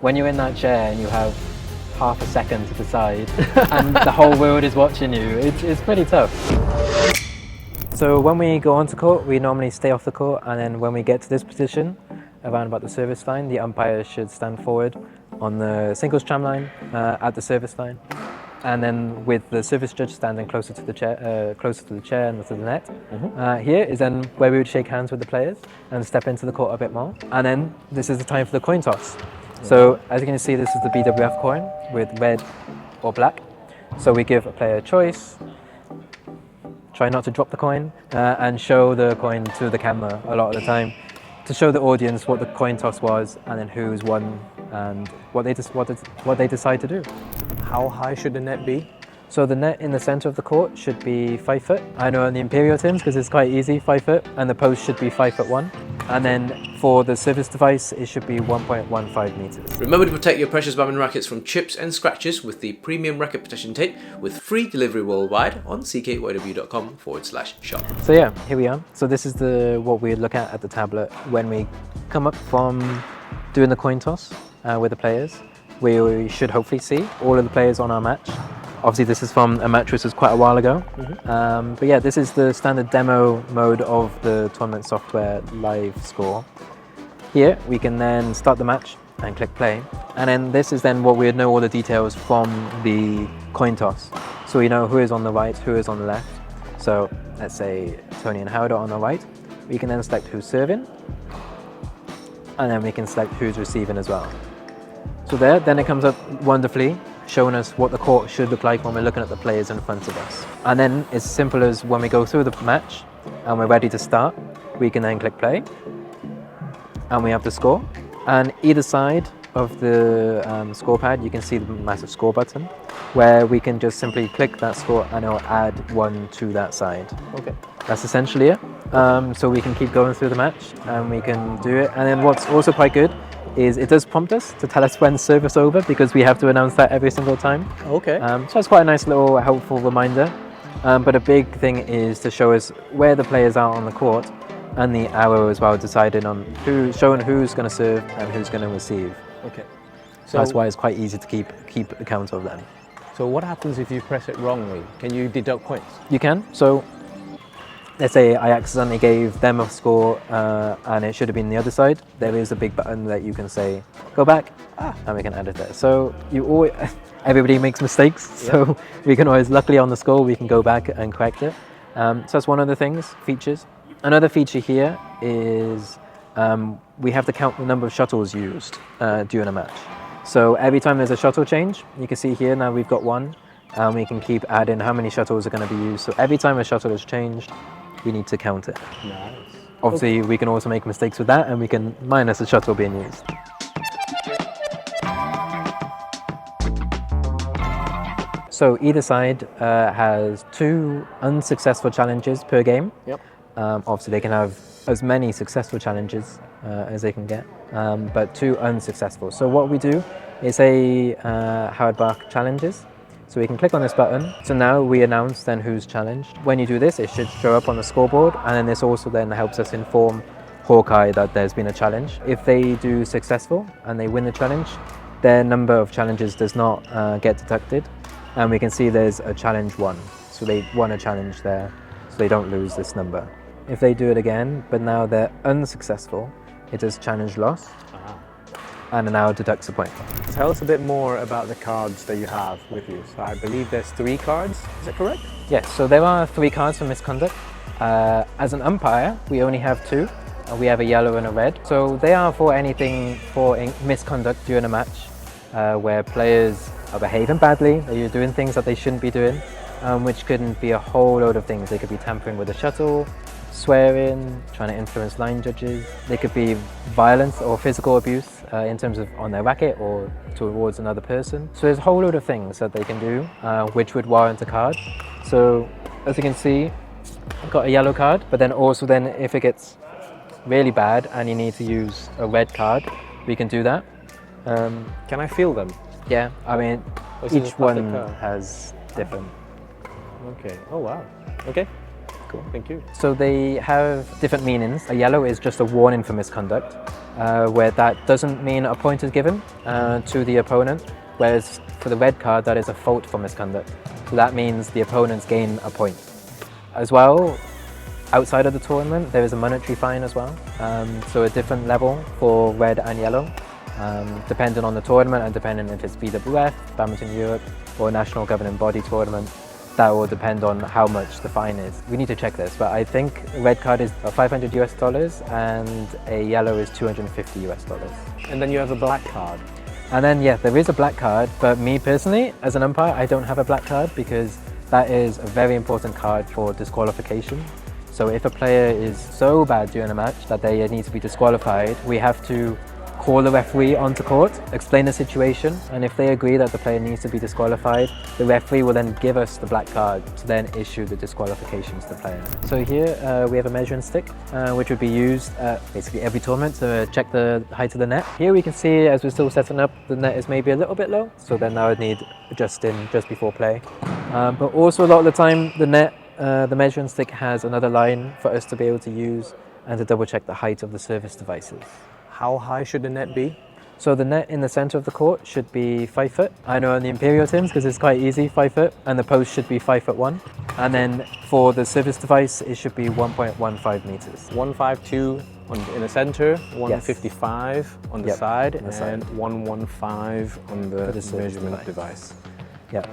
When you're in that chair and you have half a second to decide and the whole world is watching you, it's pretty tough. So when we go onto court, we normally stay off the court, and then when we get to this position, around about the service line, the umpire should stand forward on the singles tram line at the service line, and then with the service judge standing closer to the chair and to the net. Here is then where we would shake hands with the players and step into the court a bit more, and then this is the time for the coin toss. So as you can see, this is the BWF coin with red or black. So we give a player a choice, try not to drop the coin, and show the coin to the camera a lot of the time to show the audience what the coin toss was and then who's won and what they decide to do. How high should the net be? So the net in the center of the court should be 5 foot. I know in the imperial terms because it's quite easy, 5 foot, and the post should be 5'1". And then for the service device, it should be 1.15 meters. Remember to protect your precious badminton rackets from chips and scratches with the premium racket protection tape with free delivery worldwide on ckyw.com/shop. So yeah, here we are. So this is what we look at the tablet when we come up from doing the coin toss with the players. We should hopefully see all of the players on our match. Obviously this is from a match which was quite a while ago. But yeah, this is the standard demo mode of the tournament software live score. Here we can then start the match and click play. And then this is then what we would know all the details from the coin toss. So we know who is on the right, who is on the left. So let's say Tony and Howard are on the right. We can then select who's serving. And then we can select who's receiving as well. So then it comes up wonderfully, showing us what the court should look like when we're looking at the players in front of us. And then it's as simple as when we go through the match and we're ready to start, we can then click play and we have the score. And either side of the score pad, you can see the massive score button where we can just simply click that score and it'll add 1 to that side. Okay. That's essentially it. So we can keep going through the match and we can do it. And then what's also quite good is it does prompt us to tell us when service over because we have to announce that every single time. Okay. So it's quite a nice little helpful reminder. But a big thing is to show us where the players are on the court and the arrow as well, deciding on showing who's going to serve and who's going to receive. Okay. So that's why it's quite easy to keep account of them. So what happens if you press it wrongly? Can you deduct points? You can. So let's say I accidentally gave them a score and it should have been the other side. There is a big button that you can say, go back, and we can edit it. So everybody makes mistakes, so we can always, luckily on the score, we can go back and correct it. So that's one of the features. Another feature here is we have to count the number of shuttles used during a match. So every time there's a shuttle change, you can see here now we've got 1, and we can keep adding how many shuttles are going to be used. So every time a shuttle is changed, we need to count it. Nice. Obviously, we can also make mistakes with that, and we can minus a shuttle being used. So either side has 2 unsuccessful challenges per game. Yep. Obviously, they can have as many successful challenges as they can get, but 2 unsuccessful. So what we do is Howard Bark challenges. So we can click on this button. So now we announce then who's challenged. When you do this, it should show up on the scoreboard, and then this also then helps us inform Hawkeye that there's been a challenge. If they do successful and they win the challenge, their number of challenges does not get deducted, and we can see there's a challenge 1. So they won a challenge there, so they don't lose this number. If they do it again, but now they're unsuccessful, it does challenge lost, and now deducts a point. Tell us a bit more about the cards that you have with you. So I believe there's 3 cards, is that correct? Yes, so there are 3 cards for Misconduct. As an umpire, we only have 2. We have a yellow and a red. So they are for anything for misconduct during a match, where players are behaving badly, they're doing things that they shouldn't be doing, which couldn't be a whole load of things. They could be tampering with a shuttle, swearing, trying to influence line judges. They could be violence or physical abuse in terms of on their racket or towards another person. So there's a whole load of things that they can do which would warrant a card. So as you can see, I've got a yellow card, but then also then if it gets really bad and you need to use a red card, we can do that. Can I feel them? Yeah, I mean, each one has different. Okay, oh wow, okay. Cool, thank you. So they have different meanings. A yellow is just a warning for misconduct, where that doesn't mean a point is given to the opponent, whereas for the red card, that is a fault for misconduct. So that means the opponents gain a point. As well, outside of the tournament, there is a monetary fine as well. So a different level for red and yellow, depending on the tournament and depending if it's BWF, Badminton Europe, or national governing body tournament. That will depend on how much the fine is. We need to check this, but I think a red card is $500 US and a yellow is $250 US. And then you have a black card. And then, yeah, there is a black card, but me personally, as an umpire, I don't have a black card because that is a very important card for disqualification. So if a player is so bad during a match that they need to be disqualified, we have to call the referee onto court, explain the situation, and if they agree that the player needs to be disqualified, the referee will then give us the black card to then issue the disqualification to the player. So here we have a measuring stick, which would be used at basically every tournament to check the height of the net. Here we can see, as we're still setting up, the net is maybe a little bit low, so then I would need adjusting just before play. But also a lot of the time, the net, the measuring stick has another line for us to be able to use and to double check the height of the service devices. How high should the net be? So the net in the center of the court should be 5 foot. I know on the Imperial terms because it's quite easy, 5 foot, and the post should be 5'1". And then for the service device, it should be 1.15 meters. 152 in the center, 155 on the side, and 115 on the measurement device. Yeah.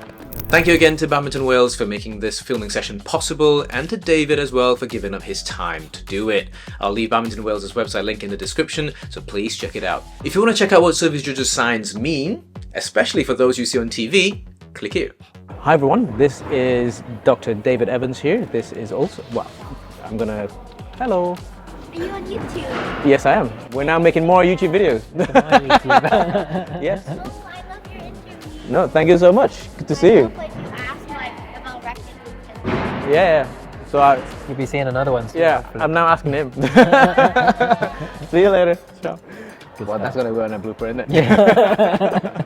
Thank you again to Badminton Wales for making this filming session possible, and to David as well for giving up his time to do it. I'll leave Badminton Wales' website link in the description, so please check it out. If you want to check out what service judges' signs mean, especially for those you see on TV, click here. Hi everyone, this is Dr. David Evans here. This is also, well, hello. Are you on YouTube? Yes, I am. We're now making more YouTube videos. Yes. I love your interview. No, thank you so much. Good to see you. About racket. Yeah. So You'll be seeing another one soon. yeah, hopefully. I'm now asking him. See you later. Ciao. Well, that's gonna go in a blooper, isn't it? Yeah.